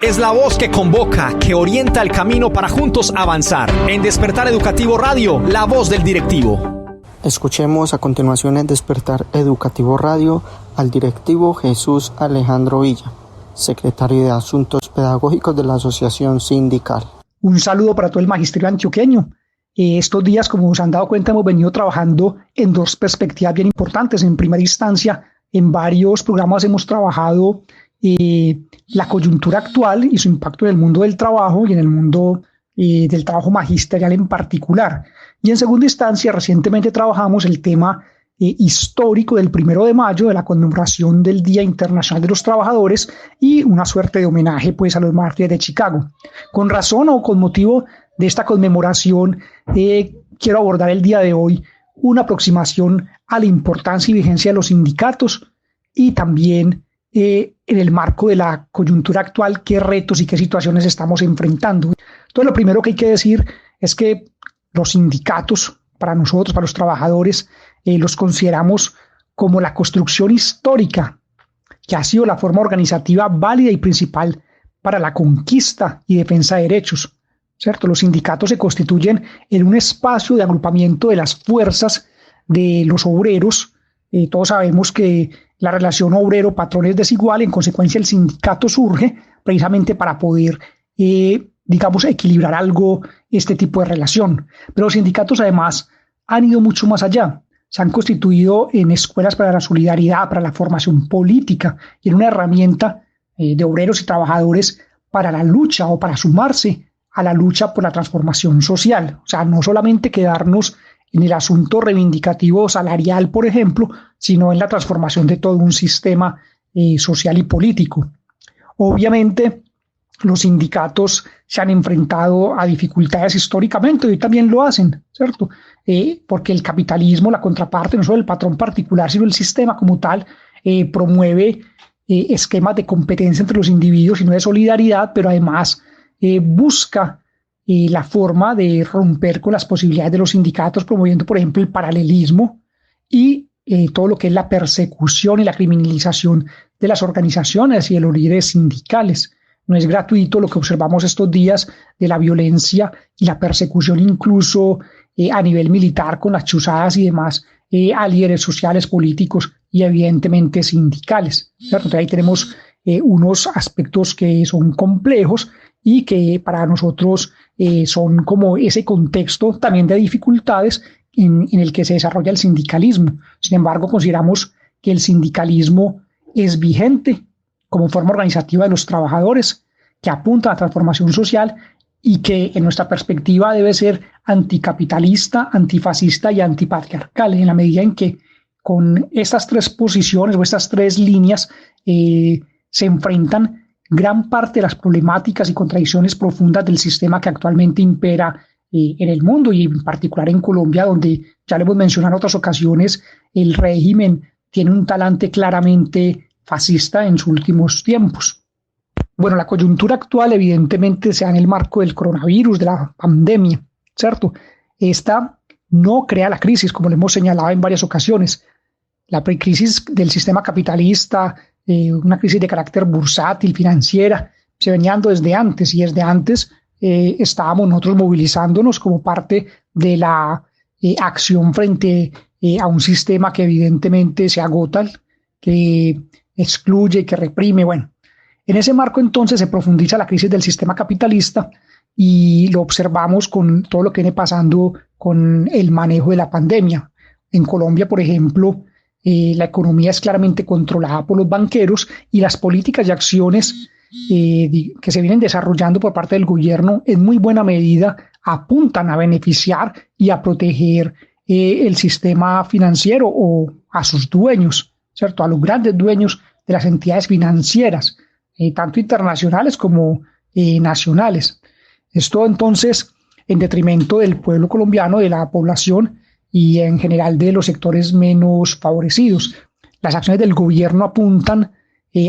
Es la voz que convoca, que orienta el camino para juntos avanzar. En Despertar Educativo Radio, la voz del directivo. Escuchemos a continuación en Despertar Educativo Radio al directivo Jesús Alejandro Villa, secretario de Asuntos Pedagógicos de la Asociación Sindical. Un saludo para todo el magisterio antioqueño. Estos días, como se han dado cuenta, hemos venido trabajando en dos perspectivas bien importantes. En primera instancia, en varios programas hemos trabajado la coyuntura actual y su impacto en el mundo del trabajo y en el mundo del trabajo magisterial en particular. Y en segunda instancia, recientemente trabajamos el tema histórico del 1 de mayo, de la conmemoración del Día Internacional de los Trabajadores y una suerte de homenaje pues, a los mártires de Chicago. Con razón o con motivo de esta conmemoración, quiero abordar el día de hoy una aproximación a la importancia y vigencia de los sindicatos y también en el marco de la coyuntura actual, qué retos y qué situaciones estamos enfrentando. Entonces, lo primero que hay que decir es que los sindicatos, para nosotros, para los trabajadores, los consideramos como la construcción histórica que ha sido la forma organizativa válida y principal para la conquista y defensa de derechos, ¿cierto? Los sindicatos se constituyen en un espacio de agrupamiento de las fuerzas de los obreros. Todos sabemos que la relación obrero-patrón es desigual, en consecuencia el sindicato surge precisamente para poder, equilibrar algo este tipo de relación. Pero los sindicatos además han ido mucho más allá. Se han constituido en escuelas para la solidaridad, para la formación política y en una herramienta de obreros y trabajadores para la lucha o para sumarse a la lucha por la transformación social. O sea, no solamente quedarnos en el asunto reivindicativo salarial, por ejemplo, sino en la transformación de todo un sistema social y político. Obviamente, los sindicatos se han enfrentado a dificultades históricamente y hoy también lo hacen, ¿cierto? Porque el capitalismo, la contraparte, no solo el patrón particular, sino el sistema como tal, promueve esquemas de competencia entre los individuos y no de solidaridad, pero además busca la forma de romper con las posibilidades de los sindicatos, promoviendo, por ejemplo, el paralelismo y todo lo que es la persecución y la criminalización de las organizaciones y de los líderes sindicales. No es gratuito lo que observamos estos días de la violencia y la persecución incluso a nivel militar con las chuzadas y demás a líderes sociales, políticos y evidentemente sindicales, ¿cierto? Entonces ahí tenemos unos aspectos que son complejos y que para nosotros son como ese contexto también de dificultades en el que se desarrolla el sindicalismo. Sin embargo, consideramos que el sindicalismo es vigente como forma organizativa de los trabajadores, que apunta a la transformación social y que en nuestra perspectiva debe ser anticapitalista, antifascista y antipatriarcal, en la medida en que con estas tres posiciones o estas tres líneas se enfrentan gran parte de las problemáticas y contradicciones profundas del sistema que actualmente impera en el mundo y en particular en Colombia, donde ya lo hemos mencionado en otras ocasiones, el régimen tiene un talante claramente fascista en sus últimos tiempos. Bueno, la coyuntura actual evidentemente se da en el marco del coronavirus, de la pandemia, ¿cierto? Esta no crea la crisis, como lo hemos señalado en varias ocasiones. La crisis del sistema capitalista, una crisis de carácter bursátil, financiera, se venía dando desde antes y desde antes estábamos nosotros movilizándonos como parte de la acción frente a un sistema que evidentemente se agota, que excluye, que reprime. Bueno, en ese marco entonces se profundiza la crisis del sistema capitalista y lo observamos con todo lo que viene pasando con el manejo de la pandemia. En Colombia, por ejemplo, la economía es claramente controlada por los banqueros y las políticas y acciones que se vienen desarrollando por parte del gobierno en muy buena medida apuntan a beneficiar y a proteger el sistema financiero o a sus dueños, ¿cierto? A los grandes dueños de las entidades financieras, tanto internacionales como nacionales. Esto entonces en detrimento del pueblo colombiano, de la población y en general de los sectores menos favorecidos. Las acciones del gobierno apuntan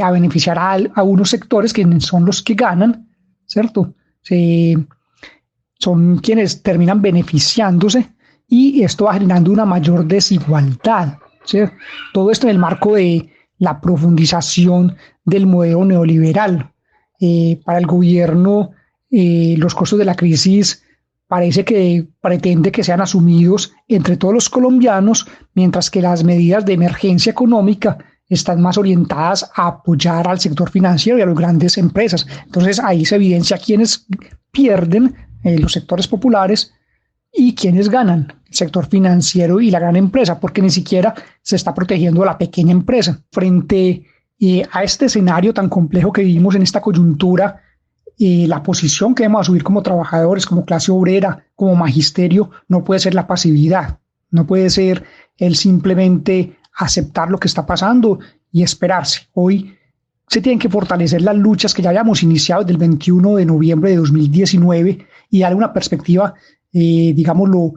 a beneficiar a unos sectores que son los que ganan, ¿cierto? Son quienes terminan beneficiándose y esto va generando una mayor desigualdad, ¿sí? Todo esto en el marco de la profundización del modelo neoliberal. Para el gobierno, los costos de la crisis parece que pretende que sean asumidos entre todos los colombianos, mientras que las medidas de emergencia económica están más orientadas a apoyar al sector financiero y a las grandes empresas. Entonces ahí se evidencia quiénes pierden, los sectores populares, y quiénes ganan, el sector financiero y la gran empresa, porque ni siquiera se está protegiendo a la pequeña empresa. Frente a este escenario tan complejo que vivimos en esta coyuntura, la posición que debemos asumir como trabajadores, como clase obrera, como magisterio, no puede ser la pasividad, no puede ser el simplemente aceptar lo que está pasando y esperarse. Hoy se tienen que fortalecer las luchas que ya habíamos iniciado desde el 21 de noviembre de 2019 y dar una perspectiva, digámoslo,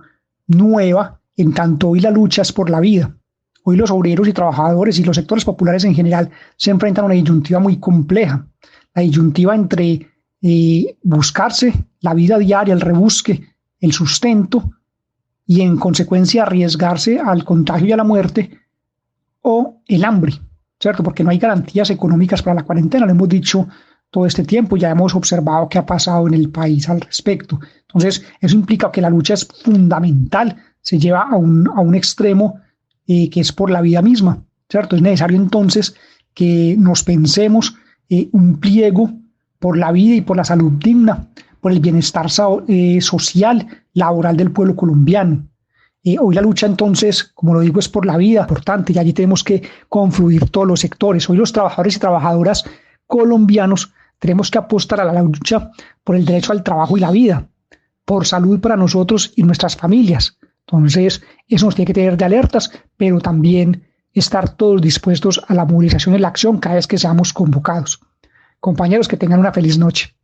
nueva, en tanto hoy la lucha es por la vida. Hoy los obreros y trabajadores y los sectores populares en general se enfrentan a una disyuntiva muy compleja, la disyuntiva entre buscarse la vida diaria, el rebusque, el sustento y en consecuencia arriesgarse al contagio y a la muerte, o el hambre, ¿cierto? Porque no hay garantías económicas para la cuarentena, lo hemos dicho todo este tiempo, ya hemos observado qué ha pasado en el país al respecto. Entonces, eso implica que la lucha es fundamental, se lleva a un extremo que es por la vida misma, ¿cierto? Es necesario entonces que nos pensemos un pliego por la vida y por la salud digna, por el bienestar social, laboral del pueblo colombiano. Hoy la lucha entonces, como lo digo, es por la vida, importante, y allí tenemos que confluir todos los sectores. Hoy los trabajadores y trabajadoras colombianos tenemos que apostar a la lucha por el derecho al trabajo y la vida, por salud para nosotros y nuestras familias. Entonces, eso nos tiene que tener de alertas, pero también estar todos dispuestos a la movilización y la acción cada vez que seamos convocados. Compañeros, que tengan una feliz noche.